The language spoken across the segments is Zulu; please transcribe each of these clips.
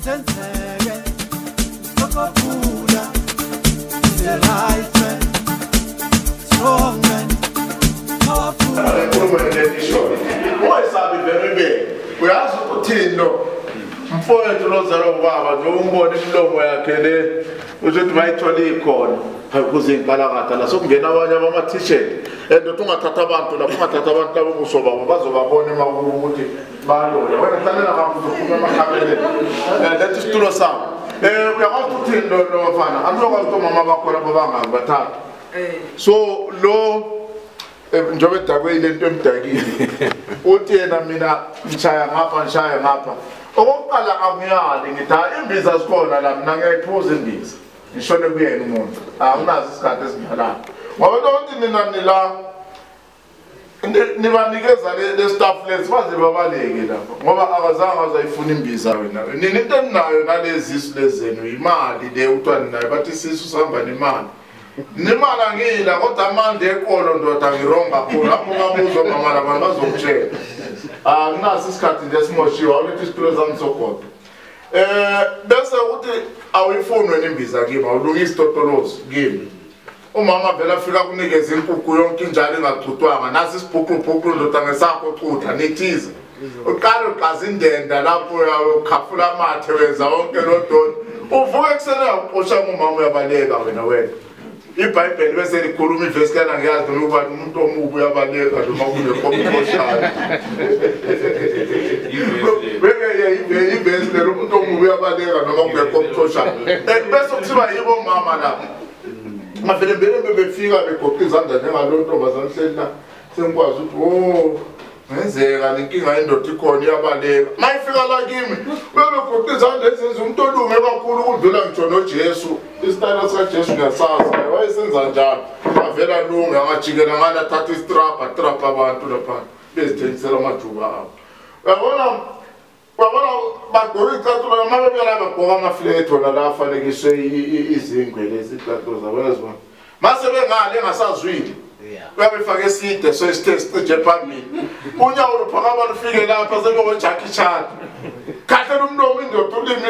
senseke sokophula the right man strong man powerful wayesabi bebe uyazi uthino mfowethu lozalo baba nje umbone imlomo yakhe le uthi bayithole ikhona ukuze inkalakatha la sokungena abanye abama t-shirt endothi ungathatha abantu lapho ungathatha abantu labo busobaba bazobabona emakubo ukuthi balola wena hlalela kakhulu uzophuma emakhamele lethi isitulo sakho uyakwazi ukuthi lo bafana anokwazi ukuthi mama bakho lapho bangaki bathathu so lo njobe dakweyile into emdakile uthi yena mina ngishaya ngapha okokuqala angiyali ngithi imbiza sikhona la mina ngiyayiphuza imbiza ngishone kuyena umuntu awunazi isikhathi esingalayo ngoba lonke nina nibanikeza le staff lens baze babaleke lapho ngoba akazange azayifuna imbiza wena nini into eninayo nalezi isu lezenu imali le utwani nayo bathi isisu sihamba nemali nemali angila kodwa amande ekolo ndoda ngironga khona lapho ngabuzo mama labantu bazongitshela nasi isikhathi nje simoshiwa ulethi isitulo zami sogodo bese uthi awuyifuni wena imbiza kimi awulungisi totolozi kimi umama vela afika kunikeza inkukhu yonke injalo engagcutwanga nasi isibhuqubhuqu ndoda ngesakho cutha nithize uqala uqaza indenda lapho uyakhafula amathe wenza wonke lodoni uvuka ekuseni uyaphosha umama uyabaleka wena iBhayibheli bese likhuluma ivesi kana ngiyazi ukuba umuntu omubi uyabaleka noma kungekho umkhoshana ivesi lelo umuntu omubi uyabaleka noma kungekho umkhoshana bese kuthiwa yibo mama lapho mavele befika begoqa izandla njengalo ntombazana hleli la sengikwazi ukuthi ngenzeka nenkinga yendoda ikhona iyabaleka mayifika la kimi bebegoqa izandla ezenza umuntu olunge kakhulu ukudlula ngitsho noJesu isitayela sikaJesu ngiyasazi wayesenza njalo avela lunge angajikela ngala thatha istrapa abantu lapha bezithengisela amajuba abo uyabona bagqoka icathulo amabebela bagqoka amafletho la afanekiswe izingwe lezi icathulo zabona zibona mase bengale engasazwile uyabefaka eside so isithe phambili unyawo luphakama lufike lapha sebe Jackie Chan kahle umlomo indoda ulimi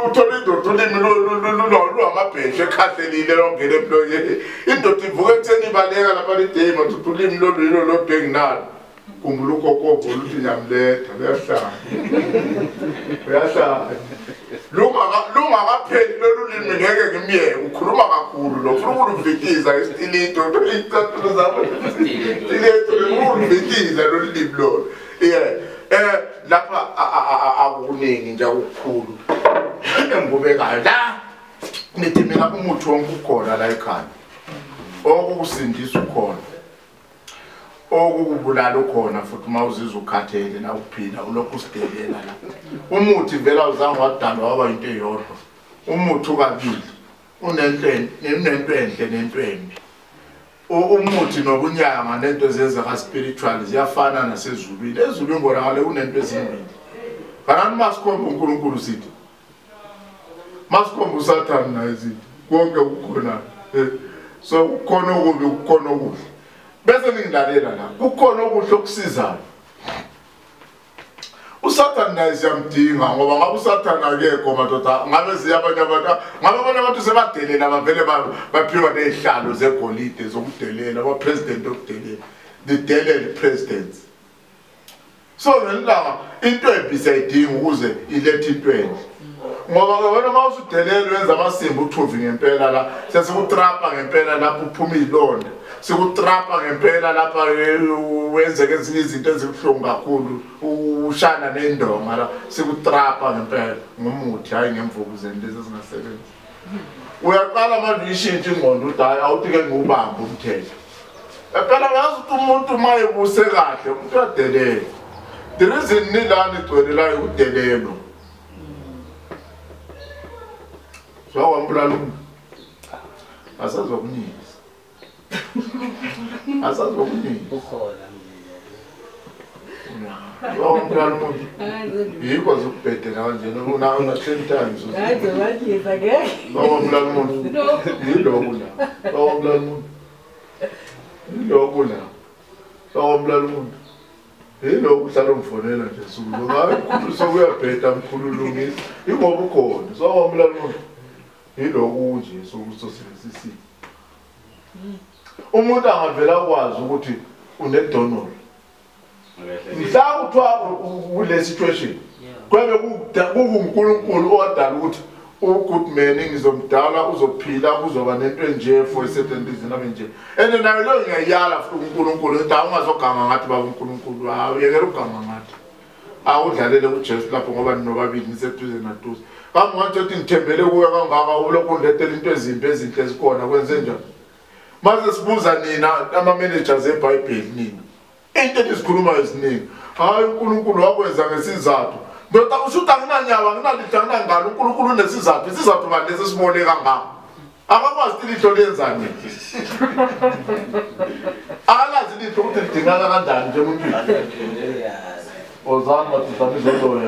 uthola indoda ulimi lwamabheshe ekhathelile longene employee indoda ivuka ekutheni ibaleka lapha lidema ukuthi ulimi lolwilo lobhenginalo kumbula ugogo ukuthi nyamletha uyahlala lungakapheli lolulimi ngeke ngimyeke ukhuluma kakhulu lo ufuna ukuvitiza istilito icathulo zabo istilito ukuvitiza lolulimi lo lapha akuningi nje ukukhulu engubekayo la nithi mina umuthi wonke ukhona la ekhaya okukusindisa ukhona okukubulala ukhona futhi mawuzizwa ukhathele na ukuphila ulokhu usidelela la umuthi vela uzange wadalwa waba into eyodwa umuthi ukabili unento enhle nento embi umuthi nokunyanga nento ezenzeka spiritual ziyafana nasezulwini ezulwini ngolakale kunento ezimbili kanani masikhomba uNkulunkulu sithi masikhomba uSathane naye sithi konke kukhona so kukhona okubi kukhona okuhle bese ningilalela la kukhona okuhle okusizayo uSathane naye siyamdinga ngoba ngabe uSathane akekho madoda ngabe ziyabanye abantu sebadelela bavele baphiwa nezihlalo zegolide zokudelela aba president okudelela the delele presidents so ngelanga into ebisayidinga ukuze ilethe into enhle ngoba wena mawusudelela wenza amasimbi uthuvi ngempela la sesikutrapa ngempela lapho uphuma izilonda sikutrapa ngempela lapha wenze ezinye izinto ezibuhlungu kakhulu ushana nendonga la sikutrapa ngempela ngomuthi hayi ngemvukuzeni lezi ezingasebenzi uyaqala manje ishintshe ingqondo uthi awuthi ke ngubamba umthetho phela uyazi ukuthi umuntu mayebuse kahle umuntu uyadelela the reason nilani igcwele la udelelo Swawambulalu asazokunika ukhona Swawambulalu yiko zokubhedela kanjena una 10 times hayi wakiza ke Swawambulalu yiloko la Swawambulalu yiloko la Swawambulalu yilo uhlalo mfonela nje suku ngabe kukhulu sokuyabheda mkhululungisi ingoba ukhona sawamla lo yilo kunje sokusosebenzisi umuntu angavela kwazi ukuthi unedonor mhla uthwa kule situation kwabe kuNkulunkulu odala ukuthi uGoodman ngizomdala uzophila kuzoba nento nje for a certain reason nje ene nayo lo ngiyayala futhi uNkulunkulu ukuthi awungazoganga ngathi baba uNkulunkulu awuyekela uganga ngathi awudlalele uJesu lapho ngoba ninobabili niseduze naduze kamanje uthi ngithembele kuwe kangaka ulokhu ndethela into ezimbi ezinhle ezikhona kwenze njani mase sibuza nina ama managers eBhayibheli nina into esikhuluma eziningi hayi uNkulunkulu wakwenza ngesizathu Dota ushuta nginanyawa nginalidanga ngalo uNkulunkulu unesizathu isizathu manje lesibone kangaka akakwazi ilitho lenzani alazi litho ukuthi lidingaka kanjani nje umuntu ozama tuzamizolo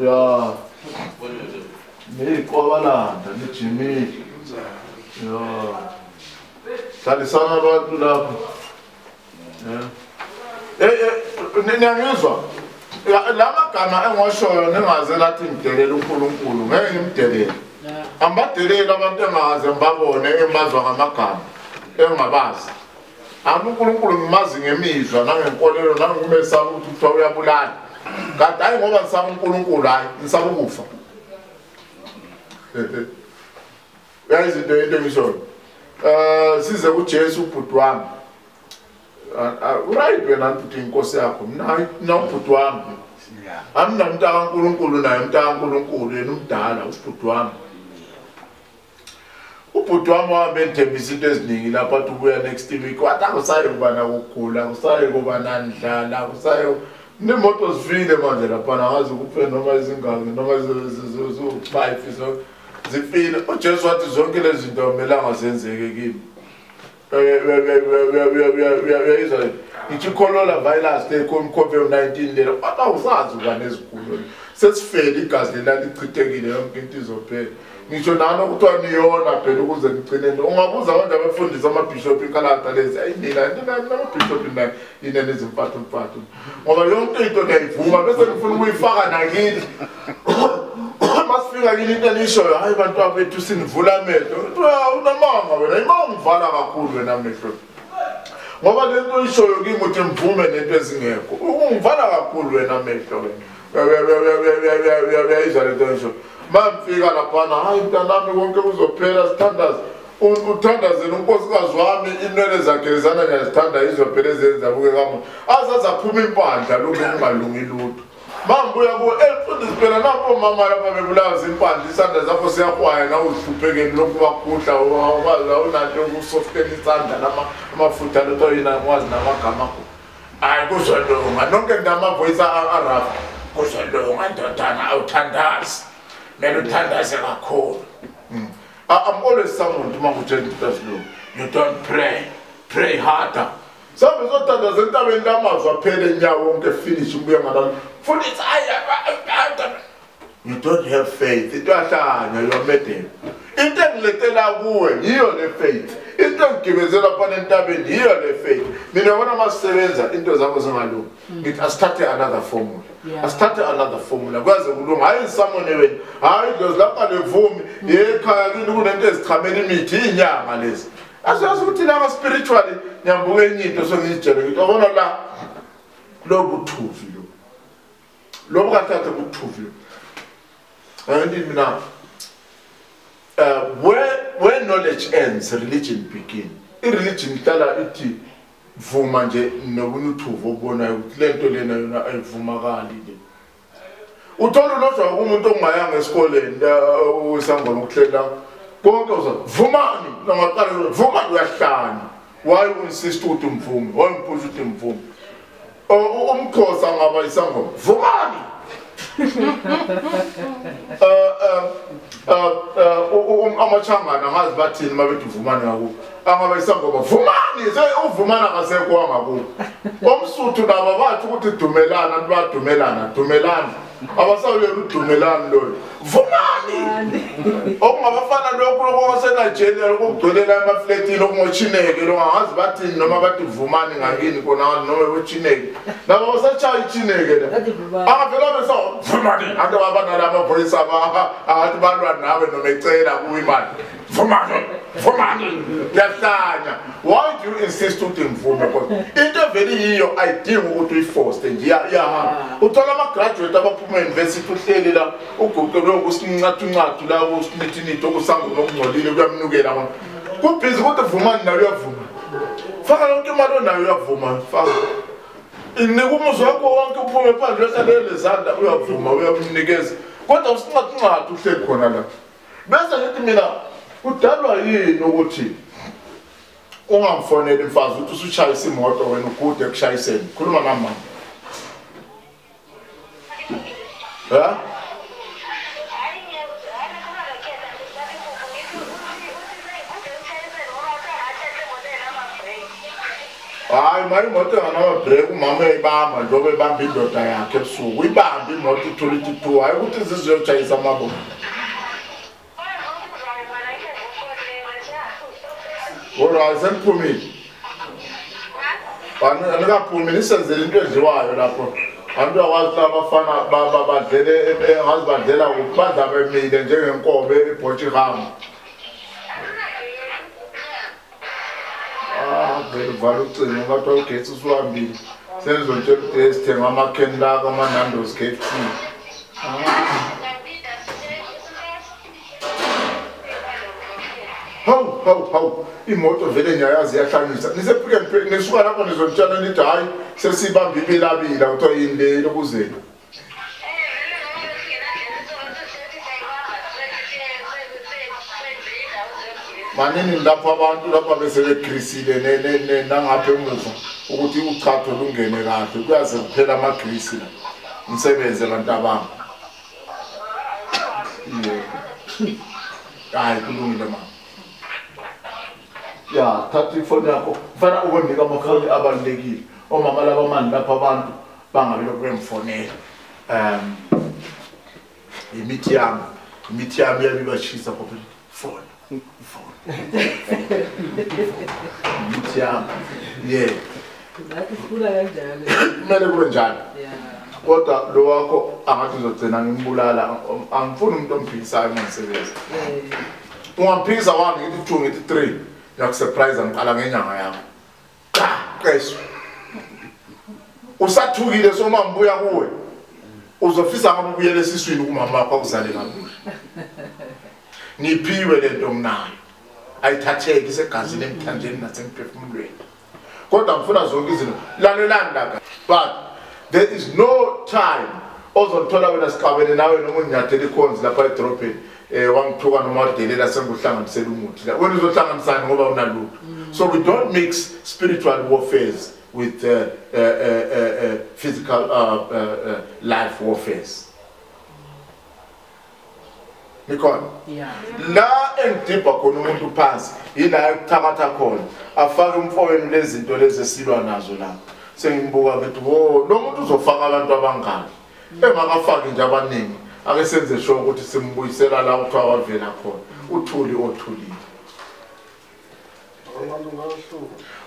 ya niqobalanda nijimi ya salisana abantu lapho niyangizwa lama gama engoshoyo nengaze lathi ngidelela uNkulunkulu ngeke ngimdelele ambadelela abantu engaze ngibabone emazwa ngamagama engabazi uNkulunkulu ngimazi ngemizwa nangenkolelo nangumesaba ukuthi kuthiwa uyabulala kanti hayi ngoba ngisaba uNkulunkulu hayi ngisaba ukufa yazi into ngisho size kuJesu ubhuti wami right wena mputhi inkosi yakho mina ubhuti wami amnamntaka kaNkulunkulu naye umntaka kaNkulunkulu yena umdala ubhuti wami ubhuti wami wabethembisa into eziningi lapha athi ubuya next week wathi akusaye kuba nakugula akusaye kuba nandlala akusaye nemoto zifile manje lapha ngazi kuphela noma izingane noma zo5 zifile uJesu wathi zonke lezi zinto kumelanga zenzeke kimi ithi corona virus le COVID-19 lelo awusazi uba nezigulo sesifele igazi lelichithekile yonke into izophela ngisho nalo kuthiwa niyona phela ukuze ngigcine ungabuza abantu abafundisa amabishop inkalata lezi ayinina amabishop nayo inene izimpatho ngoba yonke into ngiyayivuma bese ngifuna ukuyifaka nakini masifika kini into elishoyo hayi bantu abethu sinivula amehlo unamanga wena imangivala kakhulu wena amehlo ngoba lento ishoyo kimi ukuthi mvume nento ezingekho ungivala kakhulu wena amehlo wena uyayizwa lento ishoyo mamfika lapha hayi mntanami konke kuzophela sithandaze uthandazela unkosikazi wami inwele zakhe zana ngiyazithanda izophela ezenza buke kama azazaphuma impandla lokhu kungalungi lutho mambuya ku elfundis phela napho mama lapha bebulawa zimpandla isandla zakho siyakwaya na uhluphekeni lokhu bakudla waza unanto ukusoften isandla amafutha lotho yina ngwazi namagama akho hayi kuzolunga nonke ngama voice arap kuzolunga ndodana awuthandazi mele uthandaze kakhulu I'm always someone to makutshela into you don't pray harder sabe zothandaza entabeni lamazwi aphele enyawo wonke finish ubuye ngalalo futhi you don't have faith into ahlanya you are made into engiletela kuwe yiyo le faith into engigibezela phana entabeni yiyo le faith mina bona masisebenza into zakho zingalungi ngithi asithathe another formula asithathe another formula kwaze kulunga hayi someone wena hayi those lapha levumi ekhaya kini kunento ezichamela imithi inyanga lezi asiyazi ukuthi la spiritually nyambuke enye into songijele ngithi ubona la lo buthuvi lo bukathatha buthuvi and mina where knowledge ends religion begin ireligion ihlala ithi vuma nje nobunuthuvo obonayo ukuthi lento lena yona ayivumakali le uthola lodwa umuntu ongayanga esikoleni usangoma ukuhlela konke uzavumani nangaqala vuma uyahlanya why insist ukuthi umvume why impusha ukuthi umvume umkhosa ngaba isangoma vumani amachangana ngazi bathini mabethu vumani ngako angaba isangoma vumani uvumana akasekho ngako omsuthu laba bathi ukuthi dumelana badumelana abasawuyela udumelani loyo vumani okungabafana lokho lokwaseNigeria lokugcwelela amafletini okungochineke longazi bathini noma bathi vumani ngakini kona noma bochineke nabo basachaya ichineke la akavela besa vumani ade babana lama voice abathi balwa nawe noma ecela kuwe imali vumani yahlanya. Why do you insist ukuthi ngivume kodwa into vele yiyo ayidingi ukuthi uyiforce nje yahamba uthola ama graduate abaphuma university uhleli la uguqelwe ukusincathuncathi la usinithinithi okusangu nokungcolile kuyamnukela manje kubhizi ukuthi vumani nayo uyavuma faka yonke imali onayo uyavuma faka inekuumuzi wakho wonke uphume phandle wesalele zandla uyavuma uyamnikeza kodwa usincathuncathi uhleli khona la bese ngithi mina udalwa yini ukuthi ungamfonela imfazi ukuthi usuchayisa imoto wena ukude ekushayiseni khuluma nami ha hayi mayi imoto ngama break umama eyibamba njengoba ebamba indoda yakhe ebusuku uyibamba imoto itholithi 2 hayi ukuthi zizochayisa amabo. Ora senphumile anikaphumi nisenzele into edliwayo lapho abantu akwazi abafana badlele engazi badlela ukubadla bemile njengenkobe eBochiham vele vala ucingo ngathi ugetsi usuhambile senzotshela ukuthi sithenga amakheni la kaManando's KFC How imoto vele nyayazi yahlanyisa nisefike nisuka lapho nizotshana nithi hayi sesibamba ibilabila kuthiwa yini le lokuzeni manini lapho abantu lapha besebegrisile nangapha emuva ukuthi uchatho lungene kahle kuyaze kuphela amagrisi la umsebenze abantu abami hayi kulungile mama ya thatha ifoni yakho fana ukunika amafoni abalekile omama laba manje lapha abantu bangabe lokwemfonela imithi yami yabibashisa phela phone imithi yami Ngathi sifuna kanjalo. kumele kube njalo kodwa lo wakho angathi uzogcina ngimbulala angifuni umuntu omphikisa ngisebenza ungamphikisa wami ngithi 2 ngithi 3 yakusurprise ngiqala ngenyanga yakho qesho usathukile soma mbuya kuwe uzofisa ngabe ubuyele esiswini kumama wakho akuzale kabuhle niphiwe lento mnayo ayithatheki segazini emthanjeni nasemphefumulweni kodwa ngifuna zonke izinto lalelanda but there is no time ozothola wena siqabene nawe noma unyathela ikhonzi lapha edropeni wangithuka noma wadelela senguhlanganisela umuthi la wena uzohlanganisana ngoba unalutho so we don't mix spiritual warfare with physical life warfare Nikon la engidibha khona umuntu phansi ila ekuthakatha khona afake umfowenu lezinto lezi esilwa nazo la sengimbuka ngithi lo muntu uzofaka abantu abangani engakafaki nje abaningi ake senze sho ukuthi simbuyisela la uthi awavela khona uthuli othulile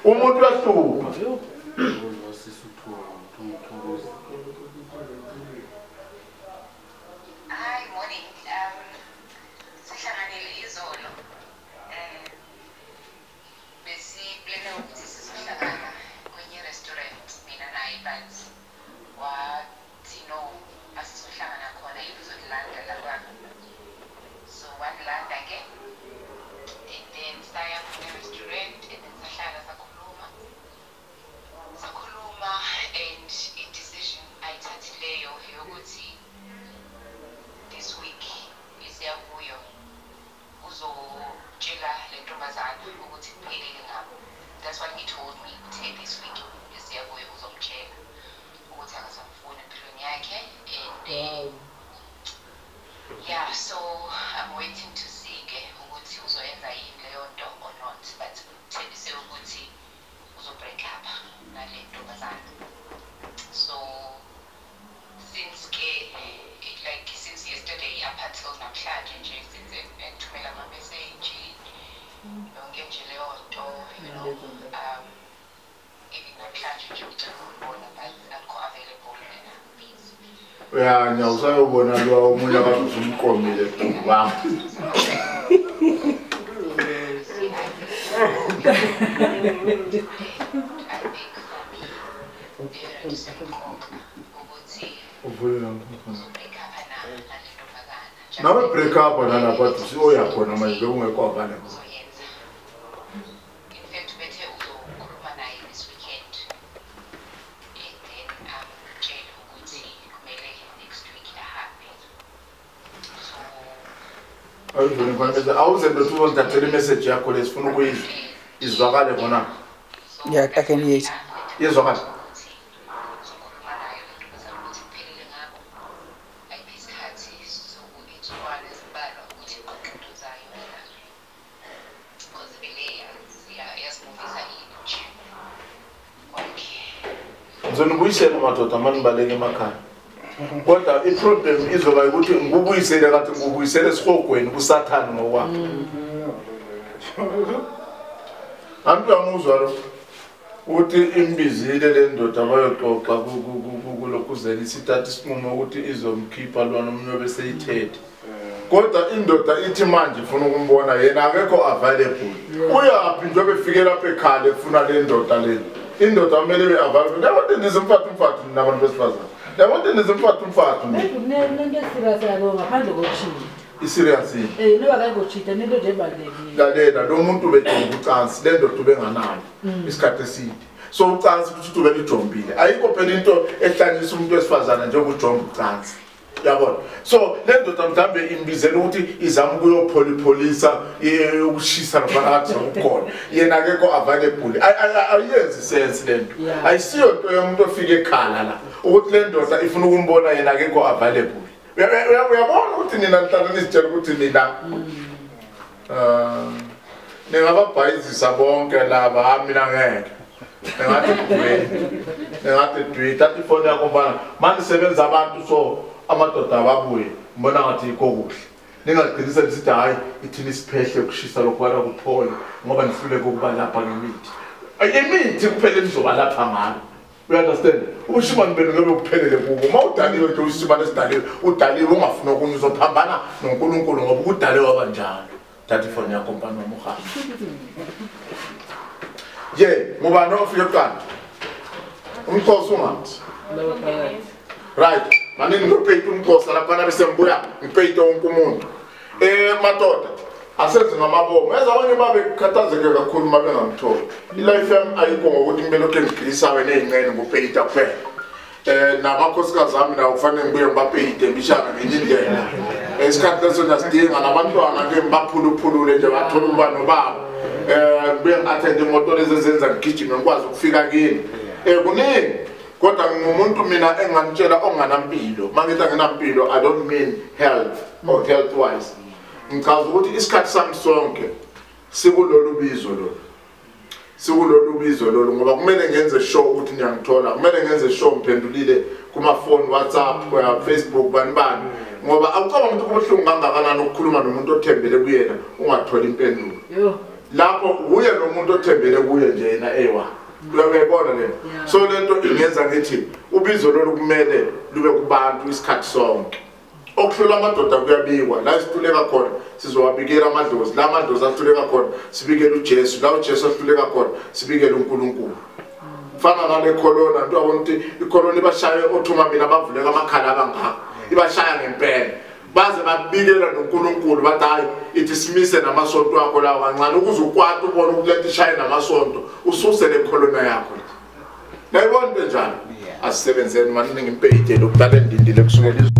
umuntu uyahlupa Hi, morning. Sihlanganele izolo. Besiplane ukuthi sizohlangana kwenye restaurant mina naye but wathi no asizohlangana khona izolanda lapha. So walanda ke and then saya kwenye restaurant and then sahlala sakhuluma and i-decision ayithathileyo yokuthi this week isiyavuyo uzotshela le ntombazana ukuthi kuphelile ngabo. That's what he told me ukuthi this week isiyavuyo uzomtshela ukuthi akasamfuni empilweni yakhe and yeah, so I'm waiting to see ke ukuthi uzoyenza yini leyo nto or not, but uthembise ukuthi uzobreak up nale ntombazana. So since ke Yeah, now so when I go home, I have some comedy. Wow. Now we break up and I'm about to see all your corner. My don't work out. I was able to want that message. I call his phone away. Is Vagale Bona? Yeah, I can hear it. Yes, Vagal. Zonubuyisela madoda manibaleke emakhaya. Kodwa iproblem izoba ukuthi ngubuyisele kathi ngubuyisele esihogweni kusathana ngokwakhe. Antu amuzwa lo uthi imbizile le ndoda bayoxoxa kulokuzela isithatha isinqumo ukuthi izomkhipha lwana umuntu bese ithethe. Kodwa indoda ithi manje ufuna ukumbona yena akekho available. Uyaphi nje befike lapha ekhaya efuna le ndoda le. Indoda kumele be available. Yabona ndizimfathu nabantu besifazana. Yabona ndizimfathu. Nento serious yabo ngaphandle kochini. Iserious. Noba kayigochita nento nje ebalekile. Lalela lo muntu bejonga ucansi le ndoda ubenganayo isikhathi eside. So ucansi ukuthi ube lijombile. Ayikho phela into ehlanyisa umuntu wesifazana njengokujonga ucansi. Yabona. So le ndoda mhlambe imbizela ukuthi izama ukuyopholisa ukushisa naphakathi ukukhona. Yena akekho available. Ayenzi sense lento. Ayisiyo into yomuntu ofika ekhala la. Ukuthi le ndoda ifuna ukumbona yena akekho available. Uyabona ukuthi nina nihlala nisitshela ukuthi nina ningababhayizisa bonke laba mina ngeke. Ngathi dwe tathi phone yakho mfana manje sebenza abantu so amadoda ababuye mbona ngathi ikho kuhle. Ningagcilisa lisithi hayi ithini isiphehle ukushisa lokwana kuphole ngoba nisifule ukuba lapha ngemithi. Imithi kuphela nizoba lapha ngalo. You understand? Ushimani benu ngeke ukuphelele kubo. Mawudaliwe nje ushimani esidaliwe, udaliwe ungafuna ukuthi uzophambana noNkulunkulu ngoba udaliwe kanjalo. Thathi phone yakho mfana wamuhamba. Ngoba nofike kuqala. Umkhosi ungathi. Right. Manje ngiphethe umkhosi lapha bese ngibuya ngiphethe wonke umuntu. Madoda asenze ngamabomo. Yenza abanye babe khathazeke kakhulu mabe ngamtholi. Ilife yami ayikho ngokuthi ngibele lokho ngigilisa wena ezingcene nguphethe kuphela. Namakhosikazi ami nawo kufanele ngibuye ngibaphethe ngishaka ngenye indlela. Isikhathi leso nasidinga nabantwana ke ngibaphuluphulule nje bathola ubano babo. Ngibuye ngi-attend imoto lezi ezenza ngigijime ngikwazi ukufika kini. Kuningi. Kodwa ngumuntu mina enganitshela onganampilo. Mangithi anginampilo I don't mean health or health wise. Ngichaza ukuthi isikhathi sami sonke sikulolu bizo lolu ngoba kumele ngenze show ukuthi ngiyangithola. Kumele ngenze show ngiphendulile kuma phone WhatsApp Facebook bani ngoba awucabanga ukuthi kubuhlungu kangakanani ukukhuluma nomuntu othembele kuyena ungathola impendulo. Lapho uye nomuntu othembele kuye nje yena ewa. Uyabona le. So lento ingenza ngithi ubizo lolu kumele lube kubantu isikhathi sonke. Okuhlula amadoda kuyabikwa la isithuleka khona sizowabikela amadlozi la amadlozi athuleka khona sibikele uJesu la uJesu athuleka khona sibikele uNkulunkulu. Fana nale corona nto yabona ukuthi icorona ibashaye othuma mina bavuleka amakhala abangaka ibashaya ngempela baze babikela noNkulunkulu bathi hayi ithi simise namasonto akho lawo kancane ukuze ukwata ubone ukuletha ishaye namasonto ususe le corona yakho. Nayibona njani asisebenzeni manje ngimpeyithe lokudala endindile kusukela